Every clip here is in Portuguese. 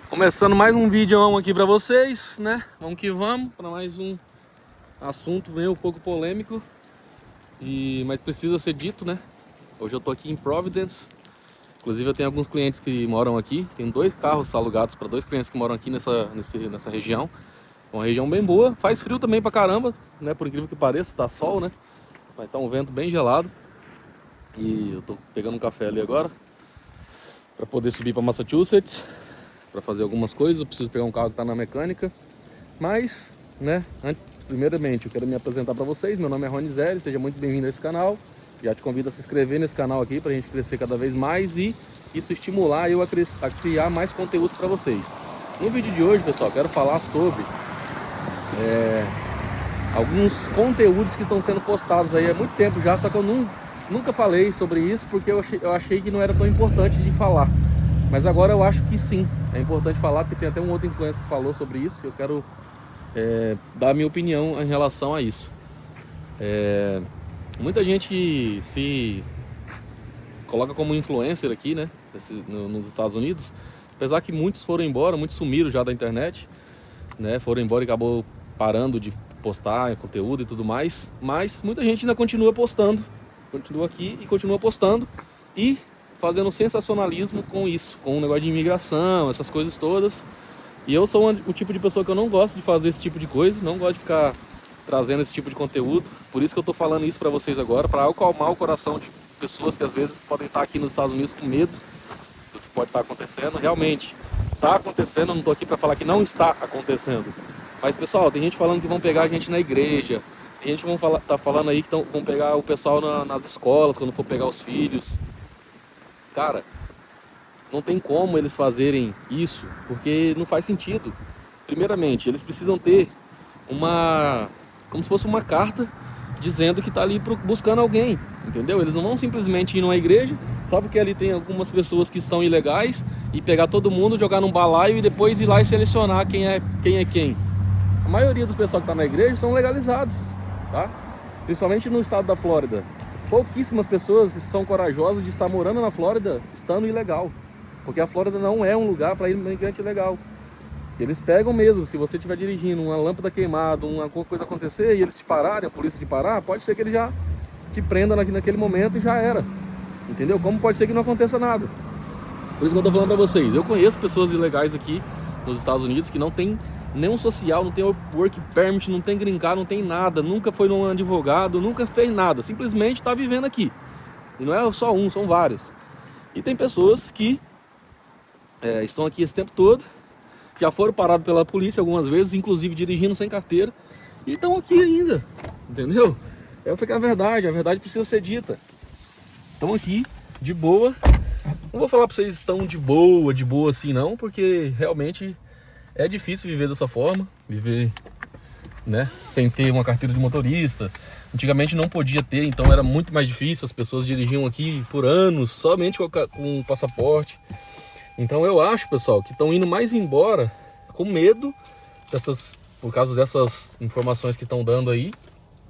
Começando mais um vídeo aqui pra vocês, né? Vamos que vamos para mais um assunto meio um pouco polêmico, mas precisa ser dito, né? Hoje eu tô aqui em Providence. Inclusive eu tenho alguns clientes que moram aqui. Tenho 2 carros alugados para 2 clientes que moram aqui nessa região. Uma região bem boa. Faz frio também pra caramba, né? Por incrível que pareça, tá sol, né? Mas tá um vento bem gelado. E eu tô pegando um café ali agora para poder subir para Massachusetts para fazer algumas coisas. Eu preciso pegar um carro que tá na mecânica. Mas, né, primeiramente eu quero me apresentar para vocês. Meu nome é Ronizeli, seja muito bem-vindo a esse canal. Já te convido a se inscrever nesse canal aqui pra gente crescer cada vez mais e isso estimular eu a criar mais conteúdos para vocês. No vídeo de hoje, pessoal, quero falar sobre alguns conteúdos que estão sendo postados aí há muito tempo já, só que eu nunca falei sobre isso porque eu achei que não era tão importante de falar. Mas agora eu acho que sim, é importante falar, porque tem até um outro influencer que falou sobre isso. Eu quero dar a minha opinião em relação a isso. Muita gente se coloca como influencer aqui, né, nos Estados Unidos, apesar que muitos foram embora, muitos sumiram já da internet, né, foram embora e acabou parando de postar conteúdo e tudo mais, mas muita gente ainda continua postando, continua aqui e continua postando e fazendo sensacionalismo com isso, com o negócio de imigração, essas coisas todas. E eu sou o tipo de pessoa que eu não gosto de fazer esse tipo de coisa, não gosto de ficar trazendo esse tipo de conteúdo. Por isso que eu tô falando isso para vocês agora, para acalmar o coração de pessoas que às vezes podem estar aqui nos Estados Unidos com medo do que pode estar acontecendo. Realmente está acontecendo, eu não tô aqui para falar que não está acontecendo. Mas pessoal, tem gente falando que vão pegar a gente na igreja, tem gente que tá falando aí que vão pegar o pessoal nas escolas quando for pegar os filhos. Cara, não tem como eles fazerem isso, porque não faz sentido. Primeiramente, eles precisam ter como se fosse uma carta dizendo que está ali buscando alguém, entendeu? Eles não vão simplesmente ir numa igreja só porque ali tem algumas pessoas que estão ilegais e pegar todo mundo, jogar num balaio e depois ir lá e selecionar quem é quem. A maioria dos pessoal que está na igreja são legalizados, tá? Principalmente no estado da Flórida. Pouquíssimas pessoas são corajosas de estar morando na Flórida estando ilegal, porque a Flórida não é um lugar para imigrante ilegal. Eles pegam mesmo, se você estiver dirigindo, uma lâmpada queimada, uma coisa acontecer e eles te pararem, a polícia te parar, pode ser que ele já te prenda naquele momento e já era. Entendeu? Como pode ser que não aconteça nada. Por isso que eu tô falando pra vocês. Eu conheço pessoas ilegais aqui nos Estados Unidos que não tem nenhum social, não tem work permit, não tem green card, não tem nada, nunca foi num advogado, nunca fez nada, simplesmente tá vivendo aqui. E não é só um, são vários. E tem pessoas que estão aqui esse tempo todo, já foram parados pela polícia algumas vezes, inclusive dirigindo sem carteira, e estão aqui ainda, entendeu? Essa que é a verdade precisa ser dita. Estão aqui, de boa. Não vou falar para vocês estão de boa assim não, porque realmente é difícil viver dessa forma, viver, né, sem ter uma carteira de motorista. Antigamente não podia ter, então era muito mais difícil, as pessoas dirigiam aqui por anos, somente com passaporte. Então eu acho, pessoal, que estão indo mais embora com medo por causa dessas informações que estão dando aí,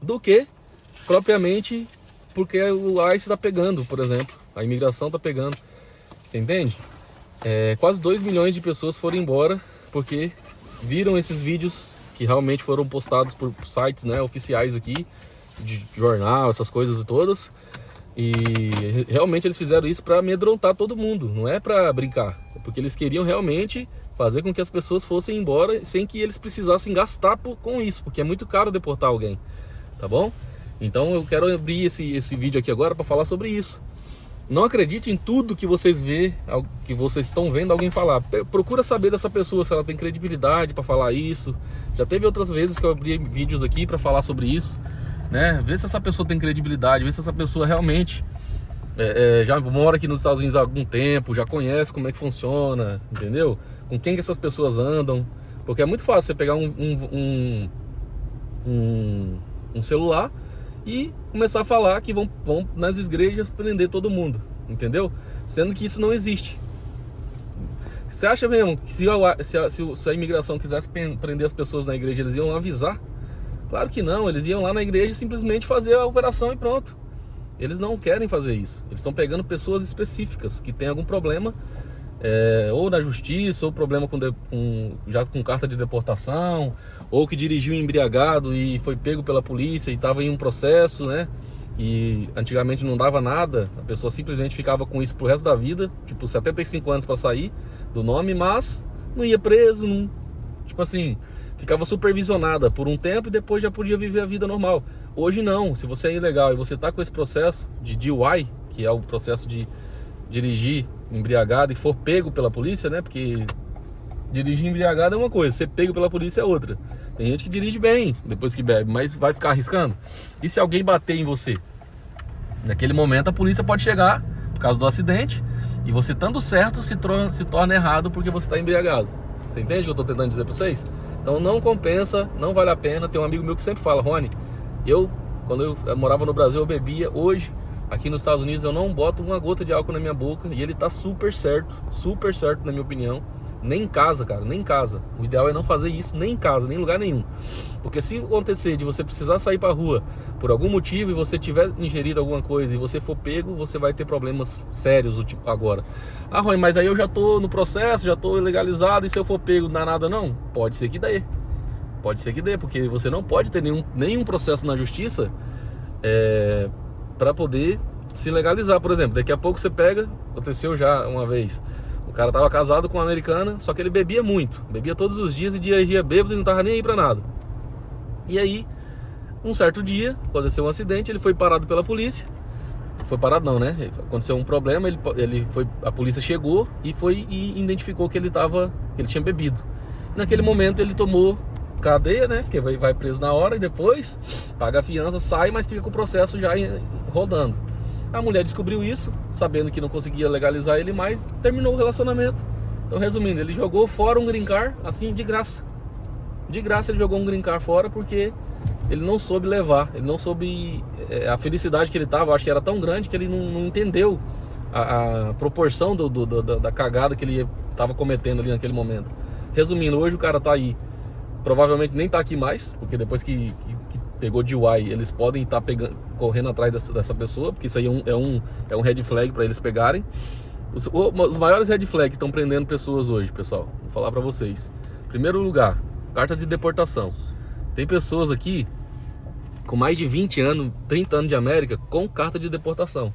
do que propriamente porque o ICE está pegando, por exemplo, a imigração está pegando. Você entende? Quase 2 milhões de pessoas foram embora porque viram esses vídeos que realmente foram postados por sites, né, oficiais aqui, de jornal, essas coisas todas. E realmente eles fizeram isso para amedrontar todo mundo, não é para brincar, é porque eles queriam realmente fazer com que as pessoas fossem embora sem que eles precisassem gastar com isso, porque é muito caro deportar alguém, tá bom? Então eu quero abrir esse vídeo aqui agora para falar sobre isso. Não acredite em tudo que vocês que vocês estão vendo alguém falar. Procura saber dessa pessoa se ela tem credibilidade para falar isso. Já teve outras vezes que eu abri vídeos aqui para falar sobre isso, né? Ver se essa pessoa tem credibilidade, ver se essa pessoa realmente já mora aqui nos Estados Unidos há algum tempo, já conhece como é que funciona, entendeu? Com quem que essas pessoas andam, porque é muito fácil você pegar um celular e começar a falar que vão nas igrejas prender todo mundo, entendeu? Sendo que isso não existe. Você acha mesmo que se a imigração quisesse prender as pessoas na igreja, eles iam avisar? Claro que não, eles iam lá na igreja simplesmente fazer a operação e pronto. Eles não querem fazer isso. Eles estão pegando pessoas específicas que têm algum problema ou na justiça, ou problema já com carta de deportação, ou que dirigiu embriagado e foi pego pela polícia e estava em um processo, né? E antigamente não dava nada, a pessoa simplesmente ficava com isso pro resto da vida, tipo 75 anos para sair do nome, mas não ia preso, não, tipo assim, ficava supervisionada por um tempo e depois já podia viver a vida normal. Hoje não, se você é ilegal e você tá com esse processo de DUI, que é o processo de dirigir embriagado e for pego pela polícia, né? Porque dirigir embriagado é uma coisa, ser pego pela polícia é outra. Tem gente que dirige bem depois que bebe, mas vai ficar arriscando? E se alguém bater em você? Naquele momento a polícia pode chegar por causa do acidente e você estando certo se torna errado porque você está embriagado. Você entende o que eu estou tentando dizer para vocês? Então não compensa, não vale a pena. Tem um amigo meu que sempre fala: Rony, quando eu morava no Brasil eu bebia, hoje aqui nos Estados Unidos eu não boto uma gota de álcool na minha boca e ele tá super certo na minha opinião. Nem em casa, cara, nem em casa. O ideal é não fazer isso nem em casa, nem em lugar nenhum. Porque se acontecer de você precisar sair pra rua por algum motivo e você tiver ingerido alguma coisa e você for pego, você vai ter problemas sérios agora. Ah, Rony, mas aí eu já tô no processo, já tô legalizado e se eu for pego não dá nada não? Pode ser que dê. Pode ser que dê, porque você não pode ter nenhum processo na justiça para poder se legalizar. Por exemplo, daqui a pouco você pega, aconteceu já uma vez, o cara tava casado com uma americana, só que ele bebia muito, bebia todos os dias e dirigia bêbado e não tava nem aí pra nada. E aí, um certo dia, aconteceu um acidente, ele foi parado pela polícia. Foi parado não, né? Aconteceu um problema, a polícia chegou e identificou que ele tinha bebido. Naquele momento ele tomou cadeia, né? Porque vai preso na hora e depois paga a fiança, sai, mas fica com o processo já rodando. A mulher descobriu isso, sabendo que não conseguia legalizar ele mais, terminou o relacionamento. Então, resumindo, ele jogou fora um green card, assim, de graça. De graça ele jogou um green card fora porque ele não soube levar, ele não soube... a felicidade que ele tava, acho que era tão grande que ele não entendeu a proporção da cagada que ele tava cometendo ali naquele momento. Resumindo, hoje o cara tá aí, provavelmente nem tá aqui mais, porque depois que pegou DUI, eles podem estar correndo atrás dessa pessoa, porque isso aí é um red flag para eles pegarem. Os maiores red flags estão prendendo pessoas hoje, pessoal. Vou falar para vocês. Primeiro lugar, carta de deportação. Tem pessoas aqui com mais de 20 anos, 30 anos de América, com carta de deportação.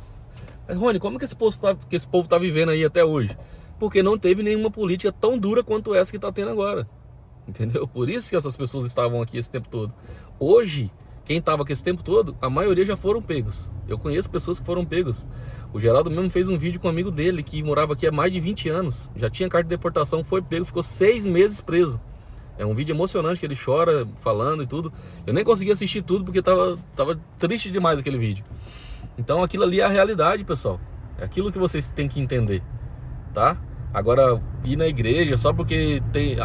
Mas, Rony, como que esse povo tá vivendo aí até hoje? Porque não teve nenhuma política tão dura quanto essa que tá tendo agora. Entendeu? Por isso que essas pessoas estavam aqui esse tempo todo. Hoje, quem estava aqui esse tempo todo, a maioria já foram pegos. Eu conheço pessoas que foram pegos. O Geraldo mesmo fez um vídeo com um amigo dele que morava aqui há mais de 20 anos. Já tinha carta de deportação, foi pego, ficou 6 meses preso. É um vídeo emocionante que ele chora, falando e tudo. Eu nem consegui assistir tudo porque tava triste demais aquele vídeo. Então aquilo ali é a realidade, pessoal. É aquilo que vocês têm que entender, tá? Agora, ir na igreja só porque tem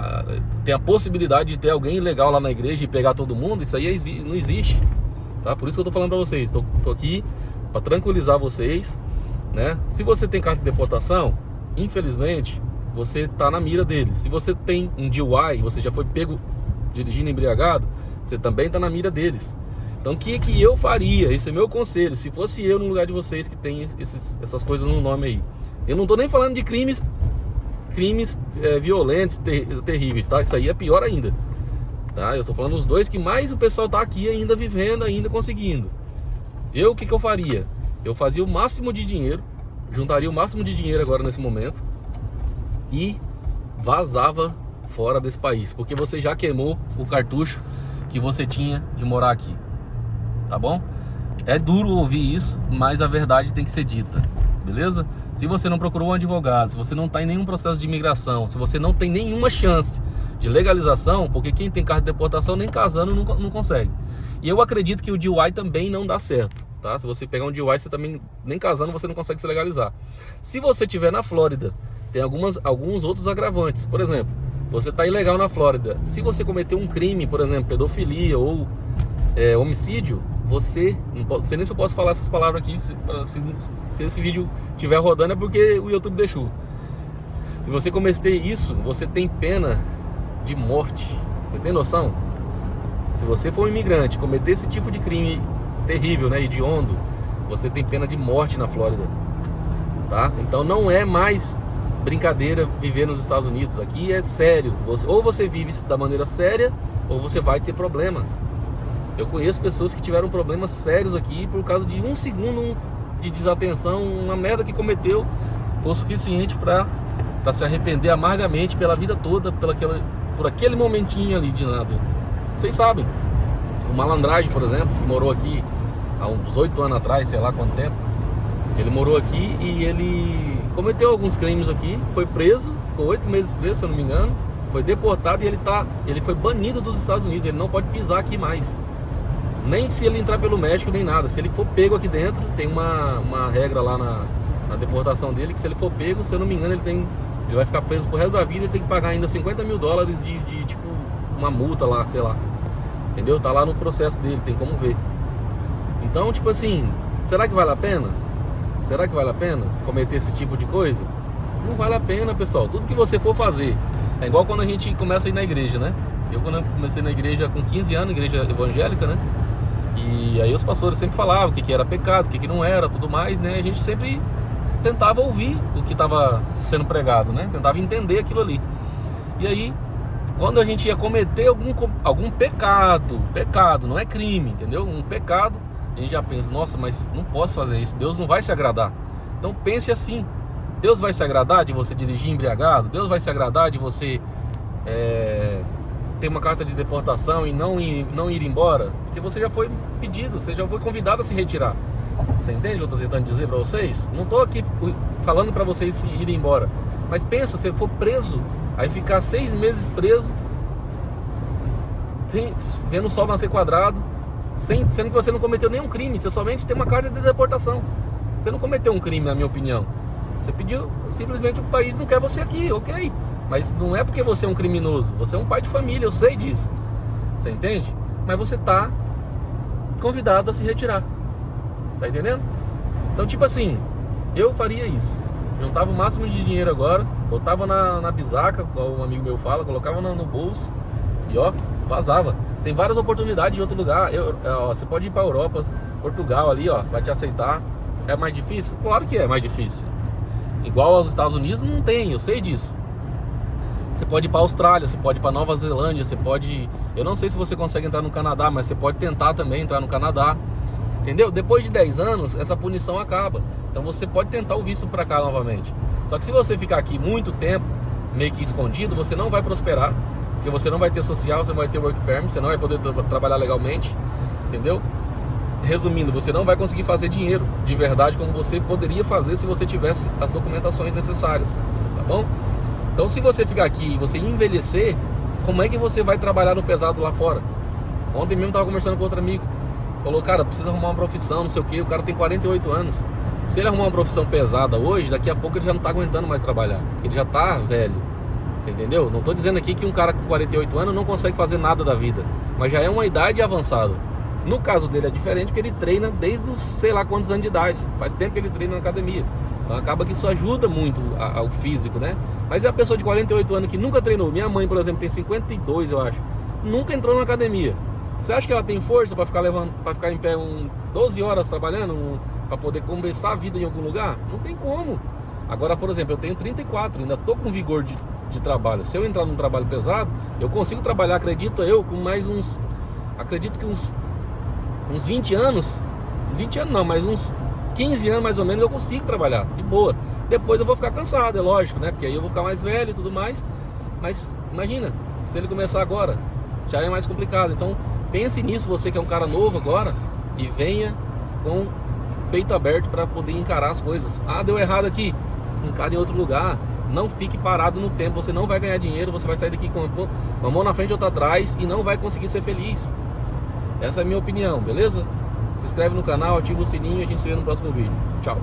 a possibilidade de ter alguém ilegal lá na igreja e pegar todo mundo, isso aí não existe, tá? Por isso que eu tô falando pra vocês, tô aqui pra tranquilizar vocês, né? Se você tem carta de deportação, infelizmente, você tá na mira deles. Se você tem um DUI, você já foi pego dirigindo embriagado, você também tá na mira deles. Então, o que eu faria? Esse é meu conselho, se fosse eu no lugar de vocês que tem essas coisas no nome aí. Eu não tô nem falando de crimes violentos, terríveis, tá? Isso aí é pior ainda, tá? Eu estou falando os dois que mais o pessoal tá aqui ainda vivendo, ainda conseguindo. O que eu faria? Eu fazia o máximo de dinheiro, juntaria o máximo de dinheiro agora nesse momento e vazava fora desse país, porque você já queimou o cartucho que você tinha de morar aqui, tá bom? É duro ouvir isso, mas a verdade tem que ser dita, beleza? Se você não procurou um advogado, se você não está em nenhum processo de imigração, se você não tem nenhuma chance de legalização, porque quem tem carta de deportação nem casando não consegue. E eu acredito que o DUI também não dá certo, tá? Se você pegar um DUI, você também, nem casando, você não consegue se legalizar. Se você estiver na Flórida, tem alguns outros agravantes. Por exemplo, você está ilegal na Flórida. Se você cometer um crime, por exemplo, pedofilia ou homicídio, você, não sei nem se eu posso falar essas palavras aqui, se esse vídeo estiver rodando é porque o YouTube deixou. Se você cometer isso, você tem pena de morte. Você tem noção? Se você for um imigrante, cometer esse tipo de crime terrível, né, hediondo, você tem pena de morte na Flórida, tá? Então não é mais brincadeira viver nos Estados Unidos. Aqui é sério. Ou você vive da maneira séria, ou você vai ter problema. Eu conheço pessoas que tiveram problemas sérios aqui por causa de um segundo de desatenção, uma merda que cometeu foi o suficiente para se arrepender amargamente pela vida toda, por aquele momentinho ali de nada. Vocês sabem, o Malandragem, por exemplo, que morou aqui há uns 8 anos atrás, sei lá quanto tempo, ele morou aqui e ele cometeu alguns crimes aqui, foi preso, ficou 8 meses preso, se eu não me engano, foi deportado e ele foi banido dos Estados Unidos, ele não pode pisar aqui mais. Nem se ele entrar pelo México, nem nada. Se ele for pego aqui dentro, tem uma regra lá na deportação dele, que se ele for pego, se eu não me engano, ele vai ficar preso pro resto da vida e tem que pagar ainda $50 mil de tipo, uma multa lá, sei lá. Entendeu? Tá lá no processo dele, tem como ver. Então, tipo assim, será que vale a pena? Será que vale a pena cometer esse tipo de coisa? Não vale a pena, pessoal. Tudo que você for fazer, é igual quando a gente começa a ir na igreja, né? Quando eu comecei na igreja com 15 anos, igreja evangélica, né? E aí os pastores sempre falavam o que era pecado, o que não era, tudo mais, né? A gente sempre tentava ouvir o que estava sendo pregado, né? Tentava entender aquilo ali. E aí, quando a gente ia cometer algum pecado, não é crime, entendeu? Um pecado, a gente já pensa, nossa, mas não posso fazer isso, Deus não vai se agradar. Então pense assim, Deus vai se agradar de você dirigir embriagado? Deus vai se agradar de você ter uma carta de deportação e não ir embora? Porque você já foi pedido, você já foi convidado a se retirar. Você entende o que eu estou tentando dizer para vocês? Não estou aqui falando para vocês irem embora, mas pensa, se for preso, aí ficar 6 meses preso, vendo o sol nascer quadrado, sendo que você não cometeu nenhum crime, você somente tem uma carta de deportação. Você não cometeu um crime, na minha opinião. Você pediu, simplesmente o país não quer você aqui, ok? Mas não é porque você é um criminoso, você é um pai de família, eu sei disso. Você entende? Mas você tá convidado a se retirar. Tá entendendo? Então, tipo assim, eu faria isso. Juntava o máximo de dinheiro agora, botava na bisaca, como um amigo meu fala, colocava no bolso e ó, vazava. Tem várias oportunidades em outro lugar. Você pode ir pra Europa, Portugal ali, ó, vai te aceitar. É mais difícil? Claro que é mais difícil. Igual aos Estados Unidos não tem, eu sei disso. Você pode ir para a Austrália, você pode ir para Nova Zelândia, você pode... Eu não sei se você consegue entrar no Canadá, mas você pode tentar também entrar no Canadá. Entendeu? Depois de 10 anos, essa punição acaba. Então você pode tentar o visto para cá novamente. Só que se você ficar aqui muito tempo, meio que escondido, você não vai prosperar. Porque você não vai ter social, você não vai ter work permit, você não vai poder trabalhar legalmente. Entendeu? Resumindo, você não vai conseguir fazer dinheiro de verdade como você poderia fazer se você tivesse as documentações necessárias. Tá bom? Então, se você ficar aqui e você envelhecer, como é que você vai trabalhar no pesado lá fora? Ontem mesmo eu estava conversando com outro amigo. Falou, cara, precisa arrumar uma profissão, não sei o que. O cara tem 48 anos. Se ele arrumar uma profissão pesada hoje, daqui a pouco ele já não está aguentando mais trabalhar. Porque ele já está velho. Você entendeu? Não estou dizendo aqui que um cara com 48 anos não consegue fazer nada da vida. Mas já é uma idade avançada. No caso dele é diferente, porque ele treina desde os sei lá quantos anos de idade. Faz tempo que ele treina na academia. Então acaba que isso ajuda muito ao físico, né? Mas é a pessoa de 48 anos que nunca treinou. Minha mãe, por exemplo, tem 52, eu acho. Nunca entrou na academia. Você acha que ela tem força para ficar em pé 12 horas trabalhando, para poder compensar a vida em algum lugar? Não tem como. Agora, por exemplo, eu tenho 34, ainda tô com vigor de trabalho. Se eu entrar num trabalho pesado, eu consigo trabalhar, acredito eu, com mais uns... Acredito que uns 20 anos. 20 anos não, mas uns 15 anos mais ou menos eu consigo trabalhar, de boa. Depois eu vou ficar cansado, é lógico, né? Porque aí eu vou ficar mais velho e tudo mais. Mas imagina, se ele começar agora, já é mais complicado. Então pense nisso, você que é um cara novo agora, e venha com o peito aberto para poder encarar as coisas. Ah, deu errado aqui, encare em outro lugar. Não fique parado no tempo, você não vai ganhar dinheiro, você vai sair daqui com uma mão na frente e outra atrás e não vai conseguir ser feliz. Essa é a minha opinião, beleza? Se inscreve no canal, ativa o sininho e a gente se vê no próximo vídeo. Tchau!